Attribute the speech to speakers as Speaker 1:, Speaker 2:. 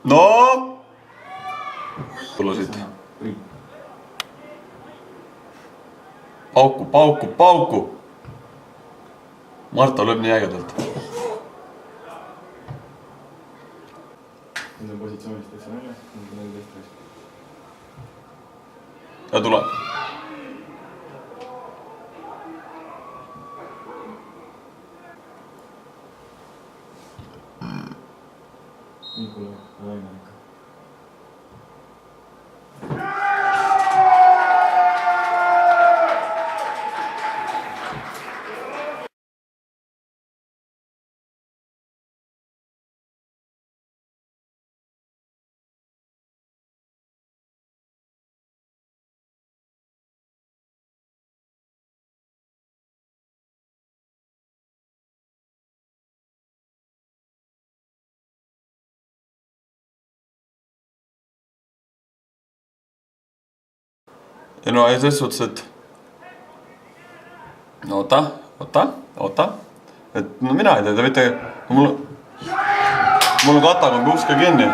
Speaker 1: No! Tulusid. Pauku, pauku, pauku! Marto lööb nii ägedalt.
Speaker 2: Nüüd on positsioonist täitsa väljas, nüüd on teistris.
Speaker 1: Ja tuleb.
Speaker 2: Nikula, laine ikka.
Speaker 1: Ja no ja selles suhtes, et no oota. Et no mina ei tea, te võite... Mul on katakombi uks ka kinni.